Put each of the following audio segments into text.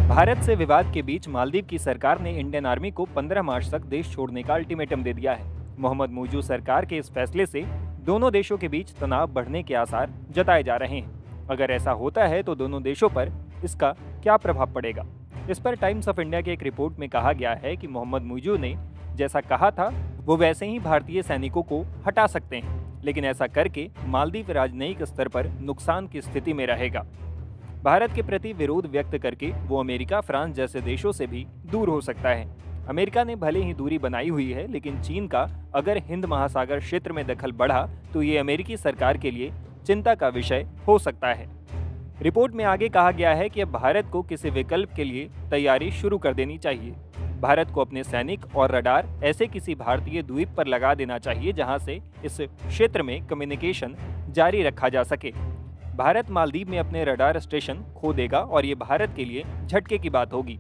भारत से विवाद के बीच मालदीव की सरकार ने इंडियन आर्मी को 15 मार्च तक देश छोड़ने का अल्टीमेटम दे दिया है। मोहम्मद मुइज़ सरकार के इस फैसले से दोनों देशों के बीच तनाव बढ़ने के आसार जताए जा रहे हैं। अगर ऐसा होता है तो दोनों देशों पर इसका क्या प्रभाव पड़ेगा? इस पर टाइम्स ऑफ इंडिया की एक रिपोर्ट में कहा गया है कि मोहम्मद मुइज़ ने जैसा कहा था वो वैसे ही भारतीय सैनिकों को हटा सकते हैं, लेकिन ऐसा करके मालदीव राजनयिक स्तर पर नुकसान की स्थिति में रहेगा। भारत के प्रति विरोध व्यक्त करके वो अमेरिका, फ्रांस जैसे देशों से भी दूर हो सकता है। अमेरिका ने भले ही दूरी बनाई हुई है, लेकिन चीन का अगर हिंद महासागर क्षेत्र में दखल बढ़ा तो ये अमेरिकी सरकार के लिए चिंता का विषय हो सकता है। रिपोर्ट में आगे कहा गया है कि अब भारत को किसी विकल्प के लिए तैयारी शुरू कर देनी चाहिए। भारत को अपने सैनिक और रडार ऐसे किसी भारतीय द्वीप पर लगा देना चाहिए जहां से इस क्षेत्र में कम्युनिकेशन जारी रखा जा सके। भारत मालदीव में अपने रडार स्टेशन खो देगा और ये भारत के लिए झटके की बात होगी।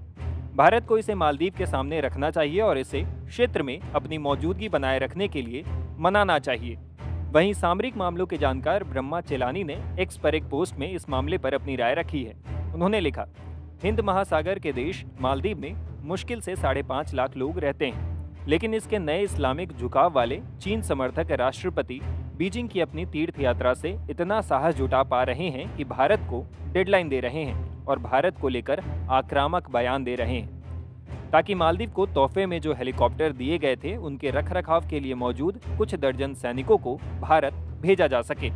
भारत को इसे मालदीव के सामने रखना चाहिए और इसे क्षेत्र में अपनी मौजूदगी बनाए रखने के लिए मनाना चाहिए। वहीं सामरिक मामलों के जानकार ब्रह्मा चेलानी ने एक्स पर एक पोस्ट में इस मामले पर अपनी राय रखी है। उन्होंने लिखा, हिंद महासागर के देश मालदीव में मुश्किल से 5.5 लाख लोग रहते हैं, लेकिन इसके नए इस्लामिक झुकाव वाले चीन समर्थक राष्ट्रपति बीजिंग की अपनी तीर्थ यात्रा से इतना साहस जुटा पा रहे हैं कि भारत को डेडलाइन दे रहे हैं और भारत को लेकर आक्रामक बयान दे रहे हैं ताकि मालदीव को तोहफे में जो हेलीकॉप्टर दिए गए थे उनके रखरखाव के लिए मौजूद कुछ दर्जन सैनिकों को भारत भेजा जा सके।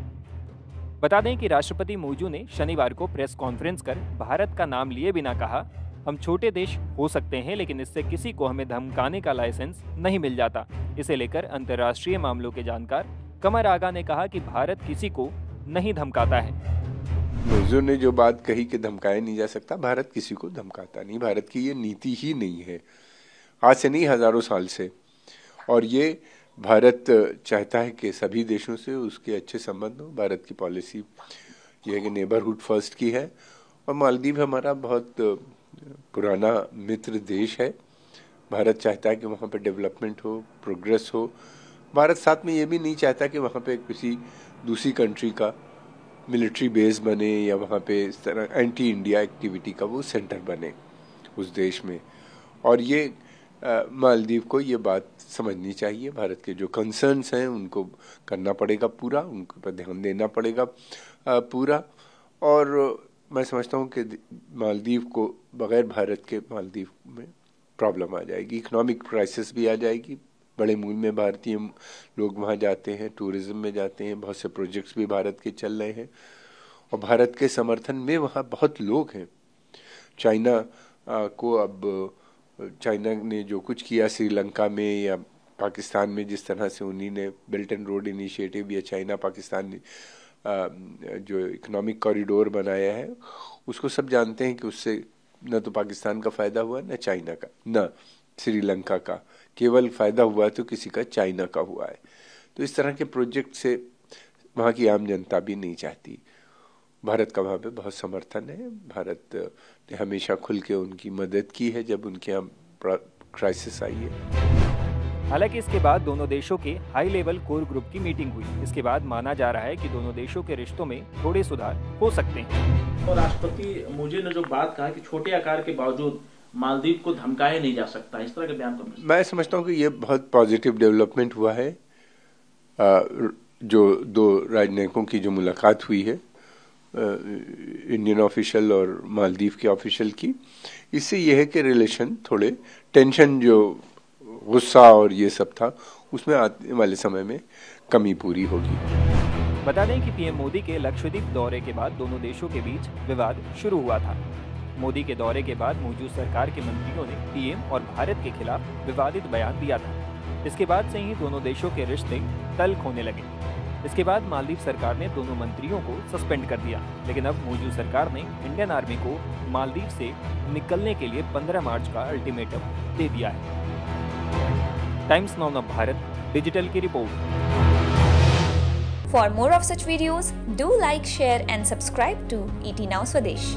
बता दें कि राष्ट्रपति मुइज़ ने शनिवार को प्रेस कॉन्फ्रेंस कर भारत का नाम लिए बिना कहा, हम छोटे देश हो सकते हैं लेकिन इससे किसी को हमें धमकाने का लाइसेंस नहीं मिल जाता। इसे लेकर अंतर्राष्ट्रीय मामलों के जानकार कमर आगा ने कहा कि भारत किसी को नहीं धमकाता है। मुइज़ ने जो बात कही कि धमकाया नहीं जा सकता, भारत किसी को धमकाता नहीं, भारत की ये नीति ही नहीं है, आज से नहीं हजारों साल से। और ये भारत चाहता है कि सभी देशों से उसके अच्छे संबंध हो। भारत की पॉलिसी ये है कि नेबरहुड फर्स्ट की है और मालदीव हमारा बहुत पुराना मित्र देश है। भारत चाहता है कि वहाँ पे डेवलपमेंट हो, प्रोग्रेस हो। भारत साथ में ये भी नहीं चाहता कि वहाँ पे किसी दूसरी कंट्री का मिलिट्री बेस बने या वहाँ पे इस तरह एंटी इंडिया एक्टिविटी का वो सेंटर बने उस देश में। और ये मालदीव को ये बात समझनी चाहिए। भारत के जो कंसर्न्स हैं उनको करना पड़ेगा पूरा, उनके पर ध्यान देना पड़ेगा पूरा। और मैं समझता हूँ कि मालदीव को बगैर भारत के मालदीव में प्रॉब्लम आ जाएगी, इकोनॉमिक क्राइसिस भी आ जाएगी। बड़े मूल में भारतीय लोग वहाँ जाते हैं, टूरिज्म में जाते हैं, बहुत से प्रोजेक्ट्स भी भारत के चल रहे हैं और भारत के समर्थन में वहाँ बहुत लोग हैं। चाइना को अब चाइना ने जो कुछ किया श्रीलंका में या पाकिस्तान में, जिस तरह से उन्हीं ने बेल्ट एंड रोड इनिशिएटिव या चाइना पाकिस्तान जो इकोनॉमिक कॉरिडोर बनाया है, उसको सब जानते हैं कि उससे न तो पाकिस्तान का फ़ायदा हुआ, न चाइना का, न श्रीलंका का। केवल फ़ायदा हुआ तो किसी का चाइना का हुआ है। तो इस तरह के प्रोजेक्ट से वहाँ की आम जनता भी नहीं चाहती। भारत का वहाँ पे बहुत समर्थन है। भारत ने हमेशा खुल के उनकी मदद की है जब उनके यहाँ क्राइसिस आई है। हालांकि इसके बाद दोनों देशों के हाई लेवल कोर ग्रुप की मीटिंग हुई। इसके बाद माना जा रहा है कि दोनों देशों के रिश्तों में थोड़े सुधार हो सकते हैं। और राष्ट्रपति मुइज़ ने जो बात कहा कि छोटे आकार के बावजूद मालदीव को धमकाया नहीं जा सकता, इस तरह के बयान को मैं समझता हूँ कि ये बहुत पॉजिटिव डेवलपमेंट हुआ है। जो दो राजनयिकों की जो मुलाकात हुई है, इंडियन ऑफिशियल और मालदीव के ऑफिशियल की, इससे यह है कि रिलेशन थोड़े टेंशन, जो गुस्सा और ये सब था, उसमें आने वाले समय में कमी पूरी होगी। बता दें कि पीएम मोदी के लक्षद्वीप दौरे के बाद दोनों देशों के बीच विवाद शुरू हुआ था। मोदी के दौरे के बाद मौजूद सरकार के मंत्रियों ने पीएम और भारत के खिलाफ विवादित बयान दिया था। इसके बाद से ही दोनों देशों के रिश्ते तल्ख होने लगे। इसके बाद मालदीव सरकार ने दोनों मंत्रियों को सस्पेंड कर दिया, लेकिन अब मौजूद सरकार ने इंडियन आर्मी को मालदीव से निकलने के लिए 15 मार्च का अल्टीमेटम दे दिया है। Times now of Bharat digital की report. For more of such videos, do like, share and subscribe to ET Now Swadesh.